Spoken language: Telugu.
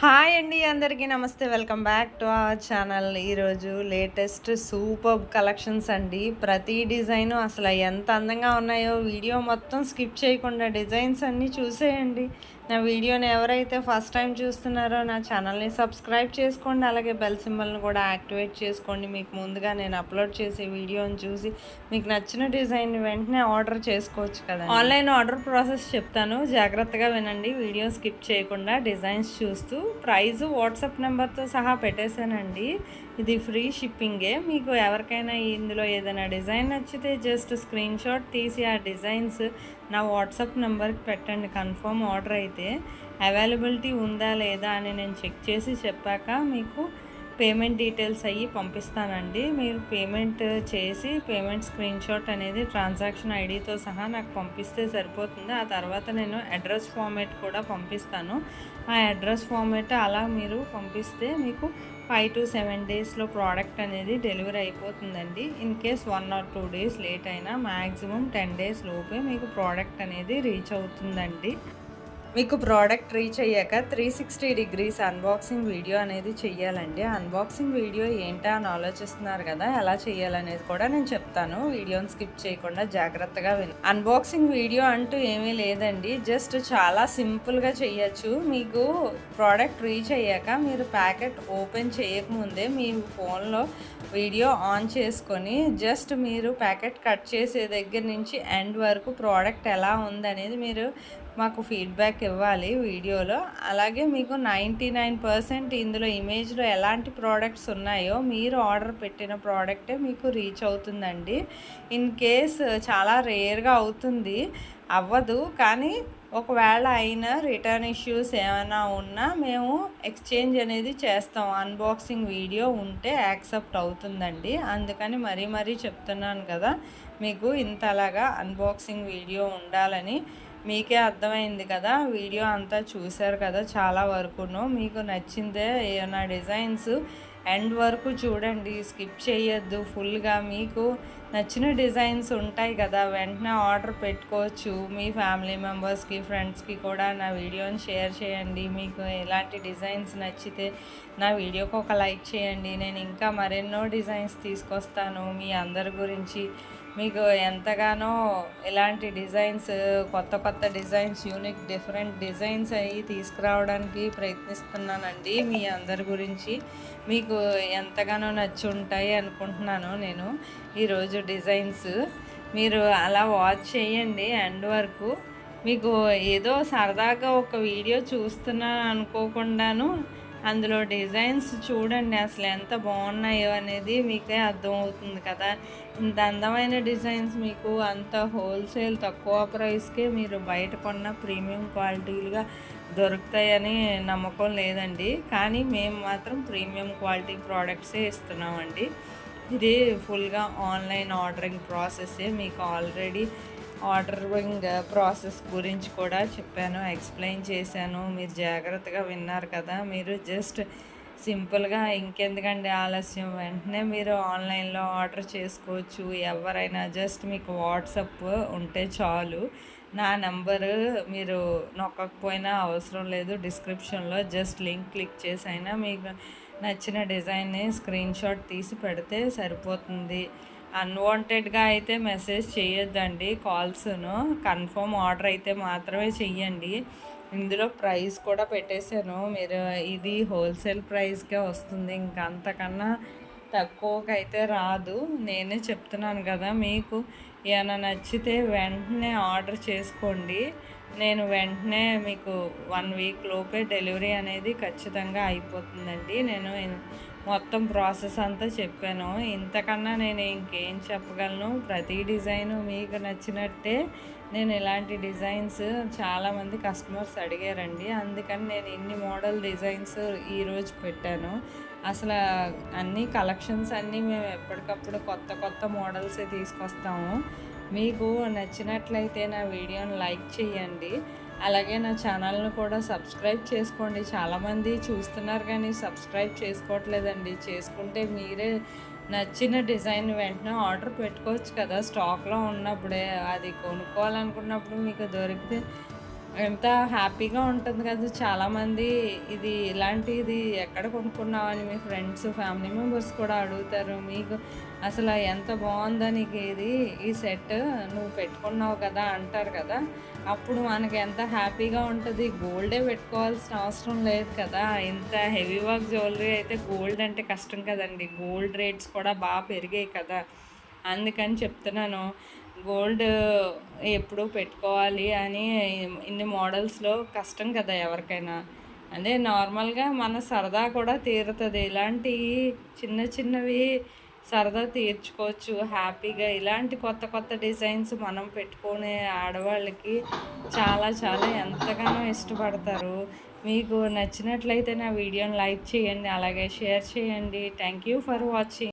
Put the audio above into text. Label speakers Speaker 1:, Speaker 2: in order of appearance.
Speaker 1: హాయ్ అండి, అందరికీ నమస్తే. Welcome back to our channel. ఈరోజు లేటెస్ట్ సూపర్బ్ కలెక్షన్స్ అండి. ప్రతి డిజైను అసలు ఎంత అందంగా ఉన్నాయో వీడియో మొత్తం స్కిప్ చేయకుండా డిజైన్స్ అన్నీ చూసేయండి. నా వీడియోని ఎవరైతే ఫస్ట్ టైం చూస్తున్నారో నా ఛానల్ని సబ్స్క్రైబ్ చేసుకోండి. అలాగే బెల్ సింబల్ని కూడా యాక్టివేట్ చేసుకోండి. మీకు ముందుగా నేను అప్లోడ్ చేసే వీడియోని చూసి మీకు నచ్చిన డిజైన్ వెంటనే ఆర్డర్ చేసుకోవచ్చు కదా. ఆన్లైన్ ఆర్డర్ ప్రాసెస్ చెప్తాను, జాగ్రత్తగా వినండి. వీడియో స్కిప్ చేయకుండా డిజైన్స్ చూస్తూ ప్రైజు వాట్సాప్ నెంబర్తో సహా పెట్టేశానండి. ఇది ఫ్రీ షిప్పింగే. మీకు ఎవరికైనా ఇందులో ఏదైనా డిజైన్ నచ్చితే జస్ట్ స్క్రీన్ షాట్ తీసి ఆ డిజైన్స్ నా వాట్సాప్ నెంబర్కి పెట్టండి. కన్ఫర్మ్ ఆర్డర్ అయితే అవైలబిలిటీ ఉందా లేదా అని నేను చెక్ చేసి చెప్పాక మీకు పేమెంట్ డీటెయిల్స్ అయ్యి పంపిస్తానండి. మీరు పేమెంట్ చేసి పేమెంట్ స్క్రీన్ షాట్ అనేది ట్రాన్సాక్షన్ ఐడితో సహా నాకు పంపిస్తే సరిపోతుంది. ఆ తర్వాత నేను అడ్రస్ ఫార్మేట్ కూడా పంపిస్తాను. ఆ అడ్రస్ ఫార్మేట్ అలా మీరు పంపిస్తే మీకు 5 to 7 డేస్లో ప్రోడక్ట్ అనేది డెలివరీ అయిపోతుందండి. In case 1 or 2 days late అయినా మ్యాక్సిమం 10 డేస్ లోపే మీకు ప్రోడక్ట్ అనేది రీచ్ అవుతుందండి. మీకు ప్రోడక్ట్ రీచ్ అయ్యాక 360 degrees అన్బాక్సింగ్ వీడియో అనేది చెయ్యాలండి. అన్బాక్సింగ్ వీడియో ఏంటా అని ఆలోచిస్తున్నారు కదా, ఎలా చేయాలనేది కూడా నేను చెప్తాను. వీడియోని స్కిప్ చేయకుండా జాగ్రత్తగా విని. అన్బాక్సింగ్ వీడియో అంటూ ఏమీ లేదండి, జస్ట్ చాలా సింపుల్గా చేయొచ్చు. మీకు ప్రోడక్ట్ రీచ్ అయ్యాక మీరు ప్యాకెట్ ఓపెన్ చేయకముందే మీ ఫోన్లో వీడియో ఆన్ చేసుకొని జస్ట్ మీరు ప్యాకెట్ కట్ చేసే దగ్గర నుంచి ఎండ్ వరకు ప్రోడక్ట్ ఎలా ఉందనేది మీరు మాకు ఫీడ్బ్యాక్ ఇవ్వాలి వీడియోలో. అలాగే మీకు 99% ఇందులో ఇమేజ్లో ఎలాంటి ప్రోడక్ట్స్ ఉన్నాయో మీరు ఆర్డర్ పెట్టిన ప్రోడక్టే మీకు రీచ్ అవుతుందండి. ఇన్ కేస్ చాలా రేర్గా అవుతుంది, అవ్వదు, కానీ ఒకవేళ అయినా రిటర్న్ ఇష్యూస్ ఏమైనా ఉన్నా మేము ఎక్స్చేంజ్ అనేది చేస్తాం. అన్బాక్సింగ్ వీడియో ఉంటే యాక్సెప్ట్ అవుతుందండి. అందుకని మరీ చెప్తున్నాను కదా, మీకు ఇంతలాగా అన్బాక్సింగ్ వీడియో ఉండాలని. మీకే అర్థమైంది కదా, వీడియో అంతా చూశారు కదా చాలా వరకును. మీకు నచ్చిందే ఏమైనా డిజైన్స్ ఎండ్ వరకు చూడండి, స్కిప్ చేయొద్దు. ఫుల్గా మీకు నచ్చిన డిజైన్స్ ఉంటాయి కదా, వెంటనే ఆర్డర్ పెట్టుకోవచ్చు. మీ ఫ్యామిలీ మెంబర్స్కి, ఫ్రెండ్స్కి కూడా నా వీడియోని షేర్ చేయండి. మీకు ఎలాంటి డిజైన్స్ నచ్చితే నా వీడియోకి ఒక లైక్ చేయండి. నేను ఇంకా మరెన్నో డిజైన్స్ తీసుకొస్తాను మీ అందరి గురించి. మీకు ఎంతగానో ఇలాంటి డిజైన్స్, కొత్త డిజైన్స్, యూనిక్ డిఫరెంట్ డిజైన్స్ అవి తీసుకురావడానికి ప్రయత్నిస్తున్నానండి మీ అందరి గురించి. మీకు ఎంతగానో నచ్చి ఉంటాయి అనుకుంటున్నాను నేను ఈరోజు డిజైన్స్. మీరు అలా వాచ్ చేయండి ఎండ్ వరకు. మీకు ఏదో సరదాగా ఒక వీడియో చూస్తున్నాను అనుకోకుండాను అందులో డిజైన్స్ చూడండి, అసలు ఎంత బాగున్నాయో అనేది మీకే అర్థమవుతుంది కదా. ఇంత అందమైన డిజైన్స్ మీకు అంత హోల్సేల్ తక్కువ ప్రైస్కే మీరు బయట కొన్న ప్రీమియం క్వాలిటీలుగా దొరుకుతాయని నమ్మకం లేదండి. కానీ మేము మాత్రం ప్రీమియం క్వాలిటీ ప్రోడక్ట్సే ఇస్తున్నామండి. ఇది ఫుల్గా ఆన్లైన్ ఆర్డరింగ్ ప్రాసెస్సే. మీకు ఆల్రెడీ ఆర్డరింగ్ ప్రాసెస్ గురించి కూడా చెప్పాను, ఎక్స్ప్లెయిన్ చేశాను. మీరు జాగ్రత్తగా విన్నారు కదా. మీరు జస్ట్ సింపుల్గా ఇంకెందుకండి ఆలస్యం, వెంటనే మీరు ఆన్లైన్లో ఆర్డర్ చేసుకోవచ్చు. ఎవరైనా జస్ట్ మీకు వాట్సాప్ ఉంటే చాలు. నా నెంబరు మీరు నొక్కకపోయినా అవసరం లేదు, డిస్క్రిప్షన్లో జస్ట్ లింక్ క్లిక్ చేసి అయినా మీకు నచ్చిన డిజైన్ని స్క్రీన్ షాట్ తీసి పెడితే సరిపోతుంది. అన్వాంటెడ్గా అయితే మెసేజ్ చేయొద్దండి, కాల్స్ను. కన్ఫర్మ్ ఆర్డర్ అయితే మాత్రమే చెయ్యండి. ఇందులో ప్రైస్ కూడా పెట్టేశాను, మీరు ఇది హోల్సేల్ ప్రైస్కే వస్తుంది, ఇంకా అంతకన్నా తక్కువకైతే రాదు. నేనే చెప్తున్నాను కదా, మీకు ఏమైనా నచ్చితే వెంటనే ఆర్డర్ చేసుకోండి. నేను వెంటనే మీకు 1 వీక్ లోపే డెలివరీ అనేది ఖచ్చితంగా అయిపోతుందండి. నేను మొత్తం ప్రాసెస్ అంతా చెప్పాను, ఇంతకన్నా నేను ఇంకేం చెప్పగలను. ప్రతి డిజైను మీకు నచ్చినట్టే. నేను ఇలాంటి డిజైన్స్ చాలామంది కస్టమర్స్ అడిగారండి, అందుకని నేను ఇన్ని మోడల్ డిజైన్స్ ఈరోజు పెట్టాను. అసలు అన్ని కలెక్షన్స్ అన్నీ మేము ఎప్పటికప్పుడు కొత్త మోడల్సే తీసుకొస్తాము. మీకు నచ్చినట్లయితే నా వీడియోని లైక్ చేయండి. అలాగే నా ఛానల్ను కూడా సబ్స్క్రైబ్ చేసుకోండి. చాలామంది చూస్తున్నారు కానీ సబ్స్క్రైబ్ చేసుకోవట్లేదండి. చేసుకుంటే మీరే నచ్చిన డిజైన్ వెంటనే ఆర్డర్ పెట్టుకోవచ్చు కదా, స్టాక్లో ఉన్నప్పుడే. అది కొనుక్కోవాలనుకున్నప్పుడు మీకు దొరికితే ఎంత హ్యాపీగా ఉంటుంది కదా! చాలామంది ఇది ఇలాంటిది ఎక్కడ కొనుక్కున్నావని మీ ఫ్రెండ్స్, ఫ్యామిలీ మెంబర్స్ కూడా అడుగుతారు. మీకు అసల ఎంత బావుందా నీకు ఈ సెట్ నువ్వు పెట్టుకున్నావు కదా! అంటారు కదా! అప్పుడు మనకి ఎంత హ్యాపీగా ఉంటది. గోల్డే పెట్టుకోవాల్సిన అవసరం లేదు కదా! ఇంత హెవీ వర్క్ జ్యువెలరీ అయితే గోల్డ్ అంటే కష్టం కదండీ! గోల్డ్ రేట్స్ కూడా పెరిగాయి కదా! అందుకని చెప్తున్నాను. గోల్డ్ ఎప్పుడు పెట్టుకోవాలి అని ఇన్ని మోడల్స్‌లో కష్టం కదా ఎవరికైనా. అదే నార్మల్‌గా మన సరదా కూడా తీరుతది. ఇలాంటియి చిన్న చిన్నవి సరదా తీర్చుకోవచ్చు హ్యాపీగా. ఇలాంటి కొత్త కొత్త డిజైన్స్ మనం పెట్టుకునే ఆడవాళ్ళకి చాలా చాలా ఎంతగానో ఇష్టపడతారు. మీకు నచ్చినట్లయితే నా వీడియోని లైక్ చేయండి. అలాగే షేర్ చేయండి. Thank you for watching.